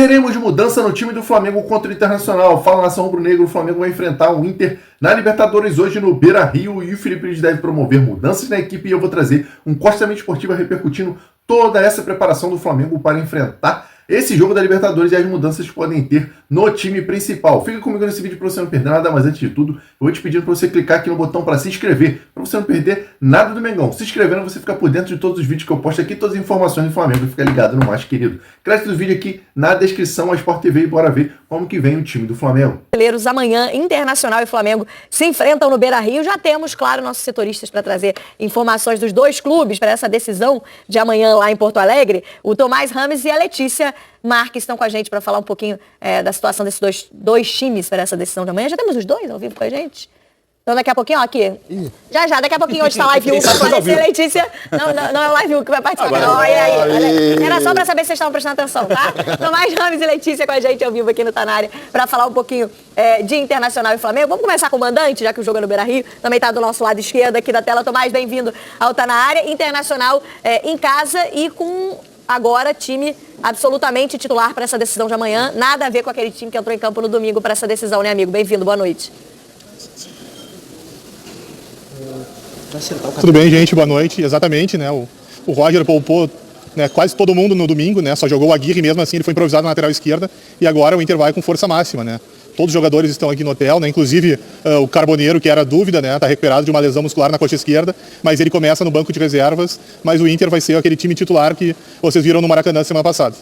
Teremos mudança no time do Flamengo contra o Internacional. Fala, nação rubro-negro, o Flamengo vai enfrentar o Inter na Libertadores hoje no Beira-Rio e o Felipe Luiz deve promover mudanças na equipe e eu vou trazer um Costamento Esportiva repercutindo toda essa preparação do Flamengo para enfrentar esse jogo da Libertadores e as mudanças que podem ter no time principal. Fica comigo nesse vídeo para você não perder nada, mas antes de tudo, eu vou te pedindo para você clicar aqui no botão para se inscrever, para você não perder nada do Mengão. Se inscrevendo, você fica por dentro de todos os vídeos que eu posto aqui, todas as informações do Flamengo, e fica ligado no mais querido. Crédito do vídeo aqui na descrição, a Sport TV, e bora ver como que vem o time do Flamengo. Amanhã, Internacional e Flamengo se enfrentam no Beira-Rio. Já temos, claro, nossos setoristas para trazer informações dos dois clubes para essa decisão de amanhã lá em Porto Alegre. O Tomás Rames e a Letícia Marques estão com a gente para falar um pouquinho da situação desses dois times para essa decisão de amanhã. Já temos os dois ao vivo com a gente? Então daqui a pouquinho, ó, aqui. Já, daqui a pouquinho hoje está Live 1, vai aparecer Letícia. Não é o Live 1 que vai participar. Não, olha aí. Era só para saber se vocês estavam prestando atenção, tá? Tomás Rames e Letícia com a gente ao vivo aqui no Tá Na Área para falar um pouquinho de Internacional e Flamengo. Vamos começar com o mandante, já que o jogo é no Beira-Rio. Também está do nosso lado esquerdo aqui da tela. Tomás, bem-vindo ao Tá Na Área. Internacional em casa e com agora time absolutamente titular para essa decisão de amanhã. Nada a ver com aquele time que entrou em campo no domingo para essa decisão, né, amigo? Bem-vindo, boa noite. Tudo bem, gente? Boa noite. Exatamente, né? O Roger poupou, né, quase todo mundo no domingo, né? Só jogou o Aguirre, mesmo assim ele foi improvisado na lateral esquerda e agora o Inter vai com força máxima, né? Todos os jogadores estão aqui no hotel, né? Inclusive o Carboneiro, que era dúvida, né? Tá recuperado de uma lesão muscular na coxa esquerda, mas ele começa no banco de reservas, mas o Inter vai ser aquele time titular que vocês viram no Maracanã semana passada.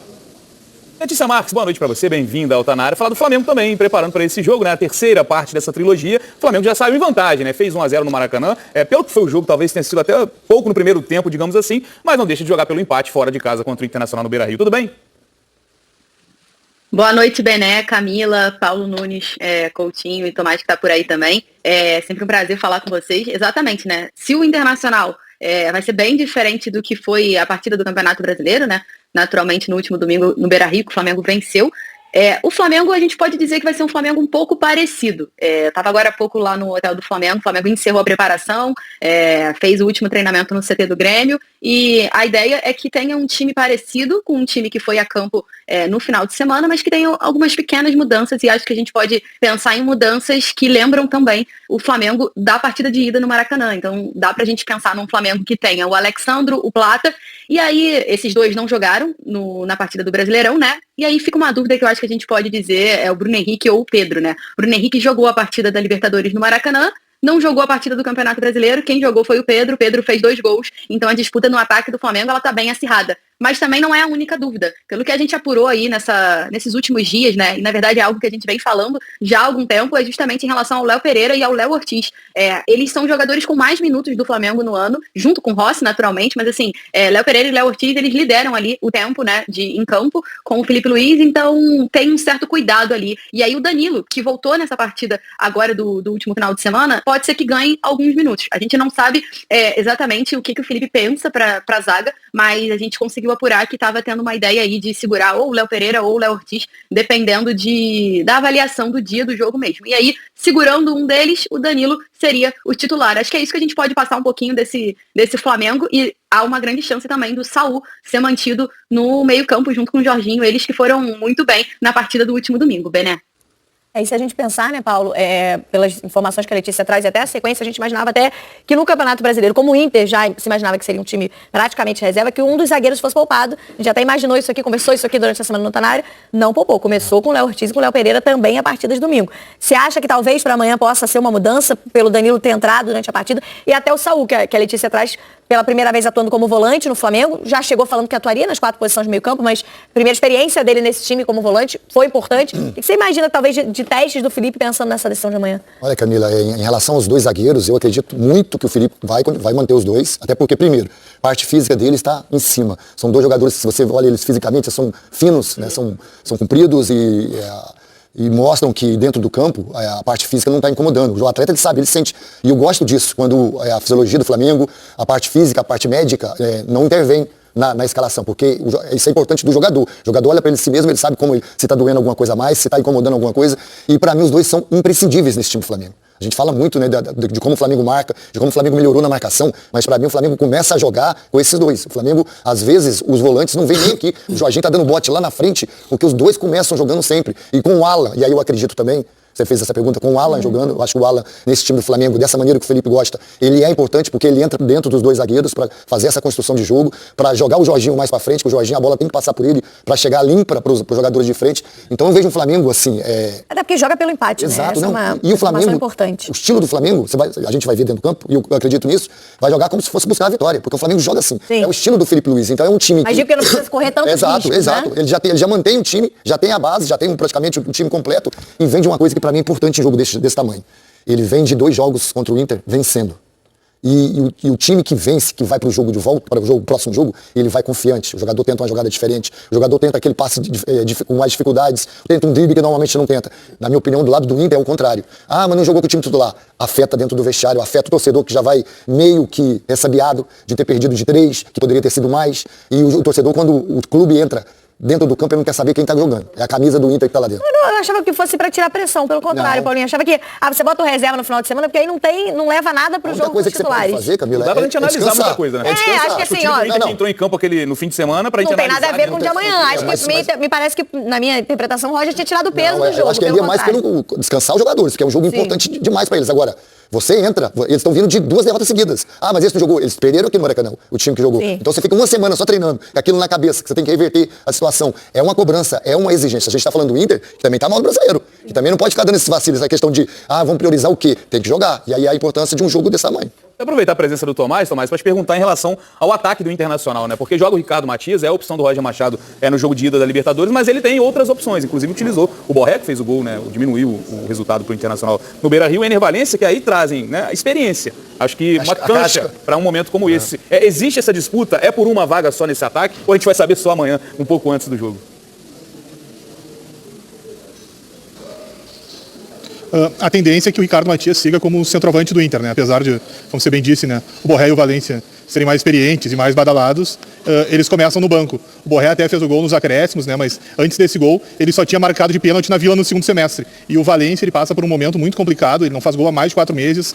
Letícia Marques, boa noite para você, bem-vinda ao Tá Na Área. Falar do Flamengo também, preparando para esse jogo, né? A terceira parte dessa trilogia. O Flamengo já saiu em vantagem, né? Fez 1-0 no Maracanã. Pelo que foi o jogo, talvez tenha sido até pouco no primeiro tempo, digamos assim, mas não deixa de jogar pelo empate fora de casa contra o Internacional no Beira-Rio. Tudo bem? Boa noite, Bené, Camila, Paulo Nunes, Coutinho e Tomás, que está por aí também. É sempre um prazer falar com vocês. Exatamente, né? Se o Internacional vai ser bem diferente do que foi a partida do Campeonato Brasileiro, né? Naturalmente, no último domingo, no Beira-Rio, que o Flamengo venceu. O Flamengo, a gente pode dizer que vai ser um Flamengo um pouco parecido. Estava agora há pouco lá no hotel do Flamengo, o Flamengo encerrou a preparação, fez o último treinamento no CT do Grêmio, e a ideia é que tenha um time parecido com um time que foi a campo no final de semana, mas que tenha algumas pequenas mudanças, e acho que a gente pode pensar em mudanças que lembram também o Flamengo da partida de ida no Maracanã. Então dá pra gente pensar num Flamengo que tenha o Alexandro, o Plata, e aí esses dois não jogaram na partida do Brasileirão, né? E aí fica uma dúvida que eu acho que a gente pode dizer é o Bruno Henrique ou o Pedro, né? O Bruno Henrique jogou a partida da Libertadores no Maracanã, não jogou a partida do Campeonato Brasileiro, quem jogou foi o Pedro fez 2 gols, então a disputa no ataque do Flamengo ela tá bem acirrada. Mas também não é a única dúvida. Pelo que a gente apurou aí nesses últimos dias, né? E na verdade é algo que a gente vem falando já há algum tempo, é justamente em relação ao Léo Pereira e ao Léo Ortiz. Eles são jogadores com mais minutos do Flamengo no ano, junto com o Rossi, naturalmente, mas assim, Léo Pereira e Léo Ortiz, eles lideram ali o tempo, né, em campo com o Felipe Luiz, então tem um certo cuidado ali. E aí o Danilo, que voltou nessa partida agora do último final de semana, pode ser que ganhe alguns minutos. A gente não sabe exatamente o que o Felipe pensa para a zaga, mas a gente conseguiu apurar que estava tendo uma ideia aí de segurar ou o Léo Pereira ou o Léo Ortiz, dependendo da avaliação do dia do jogo mesmo. E aí, segurando um deles, o Danilo seria o titular. Acho que é isso que a gente pode passar um pouquinho desse Flamengo, e há uma grande chance também do Saul ser mantido no meio-campo junto com o Jorginho, eles que foram muito bem na partida do último domingo, Bené. E se a gente pensar, né, Paulo, pelas informações que a Letícia traz e até a sequência, a gente imaginava até que no Campeonato Brasileiro, como o Inter já se imaginava que seria um time praticamente reserva, que um dos zagueiros fosse poupado. A gente até imaginou isso aqui, conversou isso aqui durante a semana no Tá Na Área, não poupou. Começou com o Léo Ortiz e com o Léo Pereira também a partida de domingo. Você acha que talvez para amanhã possa ser uma mudança pelo Danilo ter entrado durante a partida e até o Saul, que a Letícia traz pela primeira vez atuando como volante no Flamengo, já chegou falando que atuaria nas 4 posições de meio campo, mas a primeira experiência dele nesse time como volante foi importante. O que você imagina, talvez, de testes do Felipe pensando nessa decisão de amanhã? Olha, Camila, em relação aos dois zagueiros, eu acredito muito que o Felipe vai manter os dois, até porque, primeiro, a parte física dele está em cima. São dois jogadores, se você olha eles fisicamente, são finos, né? São compridos e mostram que dentro do campo a parte física não está incomodando. O atleta ele sabe, ele sente. E eu gosto disso, quando a fisiologia do Flamengo, a parte física, a parte médica não intervém na escalação, porque isso é importante do jogador. O jogador olha para ele si mesmo, ele sabe se está doendo alguma coisa a mais, se está incomodando alguma coisa. E para mim os dois são imprescindíveis nesse time do Flamengo. A gente fala muito, né, de como o Flamengo marca, de como o Flamengo melhorou na marcação, mas pra mim o Flamengo começa a jogar com esses dois. O Flamengo, às vezes, os volantes não vêm nem aqui. O Jorginho tá dando bote lá na frente, porque os dois começam jogando sempre. E com o Alan, e aí eu acredito também, você fez essa pergunta com o Alan jogando, eu acho que o Alan, nesse time do Flamengo, dessa maneira que o Felipe gosta, ele é importante porque ele entra dentro dos dois zagueiros para fazer essa construção de jogo, para jogar o Jorginho mais para frente, que o Jorginho, a bola tem que passar por ele para chegar limpa para os jogadores de frente. Então eu vejo o Flamengo assim... Até porque joga pelo empate, Exato, né? não. E o Flamengo, importante. O estilo do Flamengo, a gente vai ver dentro do campo, e eu acredito nisso, vai jogar como se fosse buscar a vitória, porque o Flamengo joga assim. Sim. É o estilo do Felipe Luiz, então é um time Mas porque não precisa correr tanto Exato, riscos, exato. Né? Ele já mantém o time, já tem a base, já tem praticamente o time completo, e vem de uma coisa que para mim é importante em jogo desse tamanho. Ele vem de 2 jogos contra o Inter vencendo. E o time que vence, que vai para o jogo de volta, para o próximo jogo, ele vai confiante. O jogador tenta uma jogada diferente, o jogador tenta aquele passe com mais dificuldades, tenta um drible que normalmente não tenta. Na minha opinião, do lado do Inter é o contrário. Ah, mas não jogou com o time titular. Afeta dentro do vestiário, afeta o torcedor que já vai meio que ressabiado de ter perdido de 3, que poderia ter sido mais. E o torcedor, quando o clube entra dentro do campo, ele não quer saber quem tá jogando. É a camisa do Inter que tá lá dentro. Eu achava que fosse pra tirar pressão, pelo contrário, Paulinho. Eu achava que você bota o reserva no final de semana, porque aí não leva nada pro jogo dos titulares. Outra coisa que você pode fazer, Camila, dá pra gente analisar muita coisa, né? Acho que assim, ó... O time entrou em campo no fim de semana pra gente analisar. Não tem nada a ver com o de amanhã. Acho que me parece que, na minha interpretação, o Roger tinha tirado o peso do jogo. Eu acho que ali é mais pelo descansar os jogadores, que é um jogo importante demais pra eles. Agora, você entra, eles estão vindo de 2 derrotas seguidas. Ah, mas esse não jogou. Eles perderam aqui no Maracanã, o time que jogou. Sim. Então você fica uma semana só treinando, com aquilo na cabeça, que você tem que reverter a situação. É uma cobrança, é uma exigência. A gente tá falando do Inter, que também tá mal no brasileiro. Que também não pode ficar dando esses vacilos, essa questão de, vamos priorizar o quê? Tem que jogar. E aí a importância de um jogo desse tamanho. Vou aproveitar a presença do Tomás, para te perguntar em relação ao ataque do Internacional, né? Porque joga o Ricardo Matias, é a opção do Roger Machado no jogo de ida da Libertadores, mas ele tem outras opções, inclusive utilizou o Borré, que fez o gol, né? Diminuiu o resultado para o Internacional no Beira-Rio, e o Ener Valencia, que aí trazem, né, a experiência. Acho que uma cancha para um momento como esse. Existe essa disputa? É por uma vaga só nesse ataque? Ou a gente vai saber só amanhã, um pouco antes do jogo? A tendência é que o Ricardo Matias siga como centroavante do Inter, né? Apesar de, como você bem disse, né, o Borré e o Valencia serem mais experientes e mais badalados, eles começam no banco. O Borré até fez o gol nos acréscimos, né? Mas antes desse gol, ele só tinha marcado de pênalti na Vila no segundo semestre. E o Valencia, ele passa por um momento muito complicado, ele não faz gol há mais de 4 meses.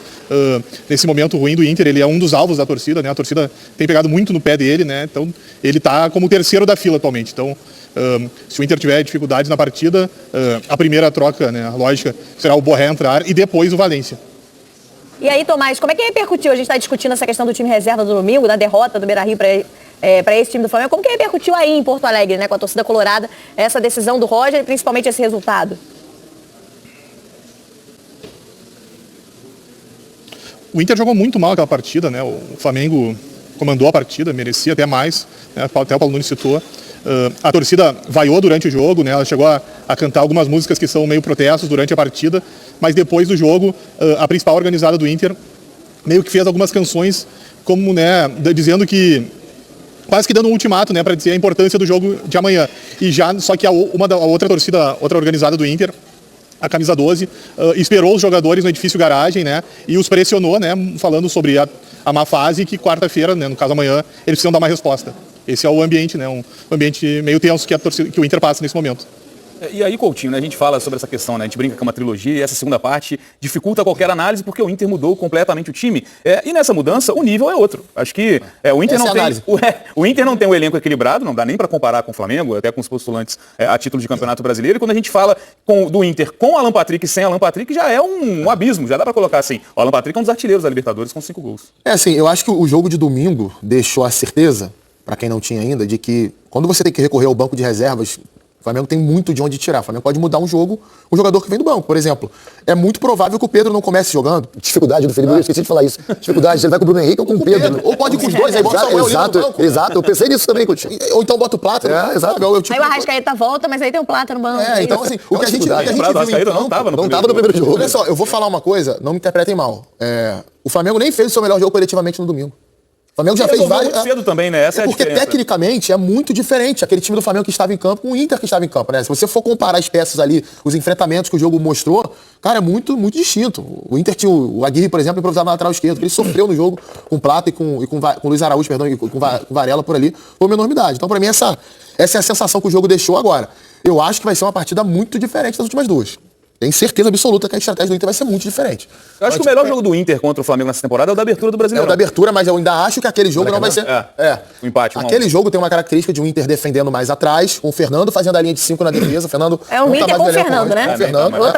Nesse momento ruim do Inter, ele é um dos alvos da torcida, né? A torcida tem pegado muito no pé dele, né? Então, ele está como o terceiro da fila atualmente. Então, se o Inter tiver dificuldades na partida, a primeira troca, né, lógica, será o Borré entrar e depois o Valencia. E aí, Tomás, como é que repercutiu? A gente está discutindo essa questão do time reserva do domingo, da derrota do Beira-Rio para esse time do Flamengo. Como que repercutiu aí em Porto Alegre, né, com a torcida colorada, essa decisão do Roger e principalmente esse resultado? O Inter jogou muito mal aquela partida, né? O Flamengo comandou a partida, merecia até mais, né? Até o Paulo Nunes citou. A torcida vaiou durante o jogo, né? Ela chegou a cantar algumas músicas que são meio protestos durante a partida, mas depois do jogo, a principal organizada do Inter meio que fez algumas canções como, né, dizendo que quase que dando um ultimato, né, para dizer a importância do jogo de amanhã. E já só que a outra torcida, outra organizada do Inter, a camisa 12, esperou os jogadores no edifício garagem, né, e os pressionou, né, falando sobre a má fase, que quarta-feira, né, no caso amanhã, eles precisam dar uma resposta. Esse é o ambiente, né, um ambiente meio tenso que o Inter passa nesse momento. E aí, Coutinho, né, a gente fala sobre essa questão, né, a gente brinca que é uma trilogia e essa segunda parte dificulta qualquer análise porque o Inter mudou completamente o time. E nessa mudança, o nível é outro. Acho que o Inter o Inter não tem um elenco equilibrado, não dá nem para comparar com o Flamengo, até com os postulantes a título de Campeonato Brasileiro. E quando a gente fala do Inter com Alan Patrick e sem Alan Patrick, já é um abismo, já dá para colocar assim. O Alan Patrick é um dos artilheiros da Libertadores com 5 gols. Assim, eu acho que o jogo de domingo deixou a certeza, para quem não tinha ainda, de que quando você tem que recorrer ao banco de reservas, o Flamengo tem muito de onde tirar. O Flamengo pode mudar um jogador que vem do banco, por exemplo. É muito provável que o Pedro não comece jogando. Dificuldade do Felipe, eu esqueci de falar isso. Dificuldade, ele vai com o Bruno Henrique ou com o Pedro. Ou pode ir com os dois, aí bota o Exato, eu pensei nisso também, Coutinho. Ou então bota o Plata. Exato. Aí o Arrascaeta volta, mas aí tem o Plata no banco. Então assim, o que a gente viu em campo... Não estava no primeiro jogo. Olha só, eu vou falar uma coisa, não me interpretem mal. O Flamengo nem fez o seu melhor jogo coletivamente no domingo. O Flamengo já fez vários. Muito cedo também, né? Essa é a porque diferença. Tecnicamente é muito diferente aquele time do Flamengo que estava em campo com o Inter que estava em campo, né? Se você for comparar as peças ali, os enfrentamentos que o jogo mostrou, cara, é muito, muito distinto. O Inter tinha o Aguirre, por exemplo, improvisado na lateral esquerda, que ele sofreu no jogo com o Plata e com o Luiz Araújo, perdão, e com o Varela por ali, foi uma enormidade. Então, pra mim, essa é a sensação que o jogo deixou agora. Eu acho que vai ser uma partida muito diferente das últimas duas. Tenho certeza absoluta que a estratégia do Inter vai ser muito diferente. Eu acho que o melhor jogo do Inter contra o Flamengo nessa temporada é o da abertura do É Brasileirão. o da abertura, mas eu ainda acho que aquele jogo não vai ser... O empate. Aquele jogo tem uma característica de um Inter defendendo mais atrás, com o Fernando fazendo a linha de 5 na defesa. O Fernando É um Inter com o Fernando, né?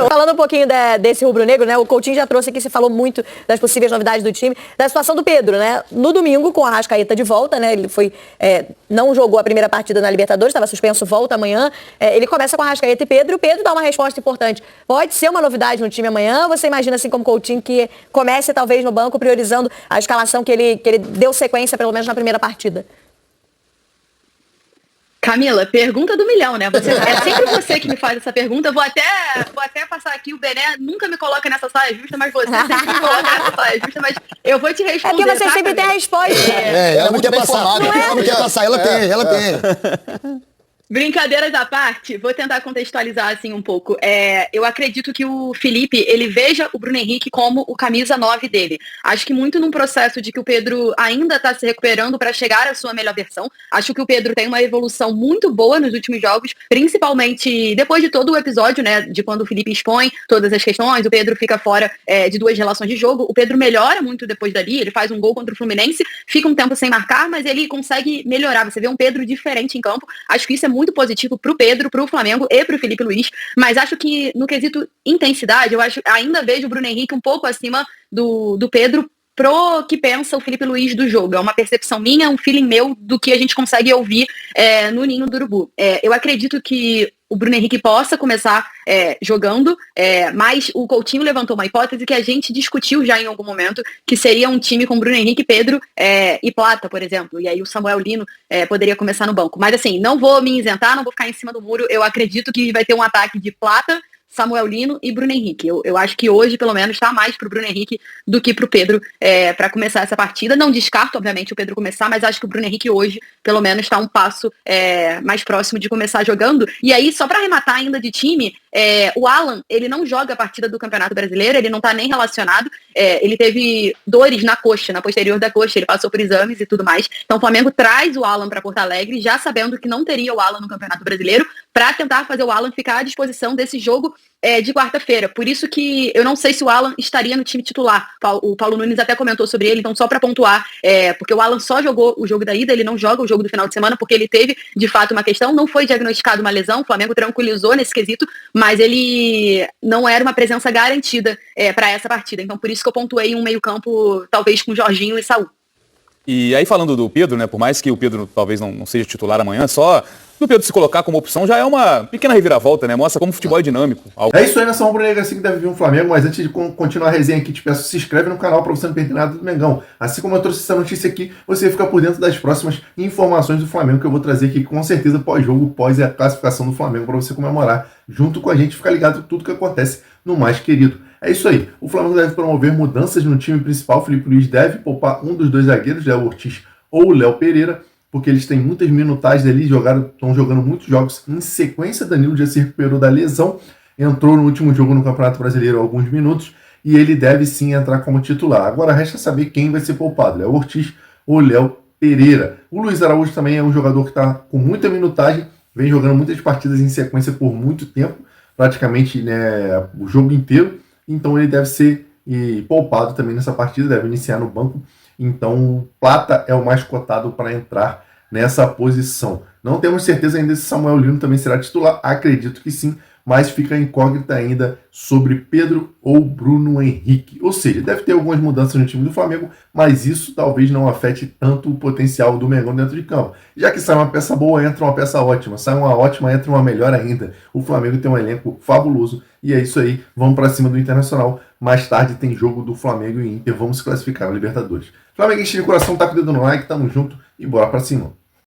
Falando um pouquinho desse rubro-negro, né? O Coutinho já trouxe aqui, você falou muito das possíveis novidades do time, da situação do Pedro, né? No domingo, com a Arrascaeta de volta, né? Ele foi, não jogou a primeira partida na Libertadores, estava suspenso, volta amanhã. Ele começa com a Arrascaeta e Pedro. O Pedro dá uma resposta importante. Pode ser uma novidade no time amanhã? Você imagina, assim como Coutinho, que comece talvez no banco, priorizando a escalação que ele deu sequência, pelo menos na primeira partida? Camila, pergunta do milhão, né? É sempre você que me faz essa pergunta. Vou até passar aqui, o Bené nunca me coloca nessa saia justa, mas você sempre me coloca nessa saia justa, mas eu vou te responder. É porque você tá, sempre tem a resposta. Ela não quer passar. Ela não quer passar, ela tem. Brincadeiras à parte, vou tentar contextualizar assim um pouco. Eu acredito que o Felipe, ele veja o Bruno Henrique como o camisa 9 dele. Acho que muito num processo de que o Pedro ainda está se recuperando para chegar à sua melhor versão. Acho que o Pedro tem uma evolução muito boa nos últimos jogos, principalmente depois de todo o episódio, né, de quando o Felipe expõe todas as questões, o Pedro fica fora de 2 relações de jogo. O Pedro melhora muito depois dali, ele faz um gol contra o Fluminense, fica um tempo sem marcar, mas ele consegue melhorar. Você vê um Pedro diferente em campo. Acho que isso é muito positivo pro Pedro, pro Flamengo e pro Felipe Luiz, mas acho que no quesito intensidade, ainda vejo o Bruno Henrique um pouco acima do Pedro pro que pensa o Felipe Luiz do jogo. É uma percepção minha, um feeling meu do que a gente consegue ouvir no Ninho do Urubu. Eu acredito que o Bruno Henrique possa começar jogando, mas o Coutinho levantou uma hipótese que a gente discutiu já em algum momento, que seria um time com Bruno Henrique, Pedro e Plata, por exemplo, e aí o Samuel Lino poderia começar no banco. Mas assim, não vou me isentar, não vou ficar em cima do muro, eu acredito que vai ter um ataque de Plata, Samuel Lino e Bruno Henrique. Eu acho que hoje, pelo menos, está mais pro Bruno Henrique do que pro Pedro para começar essa partida. Não descarto, obviamente, o Pedro começar, mas acho que o Bruno Henrique hoje, pelo menos, está um passo mais próximo de começar jogando. E aí, só para arrematar ainda de time, o Alan, ele não joga a partida do Campeonato Brasileiro, ele não está nem relacionado. Ele teve dores na coxa, na posterior da coxa, ele passou por exames e tudo mais. Então o Flamengo traz o Alan para Porto Alegre, já sabendo que não teria o Alan no Campeonato Brasileiro, para tentar fazer o Alan ficar à disposição desse jogo de quarta-feira. Por isso que eu não sei se o Alan estaria no time titular. O Paulo Nunes até comentou sobre ele, então só para pontuar, porque o Alan só jogou o jogo da ida, ele não joga o jogo do final de semana, porque ele teve, de fato, uma questão, não foi diagnosticado uma lesão, o Flamengo tranquilizou nesse quesito, mas ele não era uma presença garantida para essa partida. Então por isso que eu pontuei um meio-campo, talvez com Jorginho e Saúl. E aí falando do Pedro, né, por mais que o Pedro talvez não seja titular amanhã, só do Pedro se colocar como opção já é uma pequena reviravolta, né? Mostra como o futebol é dinâmico. É isso aí, nação rubro-negra, assim que deve vir um Flamengo, mas antes de continuar a resenha aqui, te peço, se inscreve no canal para você não perder nada do Mengão. Assim como eu trouxe essa notícia aqui, você fica por dentro das próximas informações do Flamengo que eu vou trazer aqui, com certeza pós-jogo, pós a classificação do Flamengo, para você comemorar junto com a gente, ficar ligado em tudo que acontece no mais querido. É isso aí, o Flamengo deve promover mudanças no time principal, o Felipe Luiz deve poupar um dos 2 zagueiros, Léo Ortiz ou o Léo Pereira, porque eles têm muitas minutagens ali, estão jogando muitos jogos em sequência. Danilo já se recuperou da lesão, entrou no último jogo no Campeonato Brasileiro há alguns minutos, e ele deve sim entrar como titular. Agora resta saber quem vai ser poupado, Léo Ortiz ou Léo Pereira. O Luiz Araújo também é um jogador que está com muita minutagem, vem jogando muitas partidas em sequência por muito tempo, praticamente, né, o jogo inteiro, então ele deve ser poupado também nessa partida, deve iniciar no banco. Então o Plata é o mais cotado para entrar nessa posição. Não temos certeza ainda se Samuel Lino também será titular, acredito que sim, mas fica incógnita ainda sobre Pedro ou Bruno Henrique. Ou seja, deve ter algumas mudanças no time do Flamengo, mas isso talvez não afete tanto o potencial do Mengão dentro de campo. Já que sai uma peça boa, entra uma peça ótima. Sai uma ótima, entra uma melhor ainda. O Flamengo tem um elenco fabuloso e é isso aí. Vamos para cima do Internacional. Mais tarde tem jogo do Flamengo e Inter. Vamos se classificar na Libertadores. Flamenguista de coração, tá com o dedo no like, tamo junto e bora pra cima.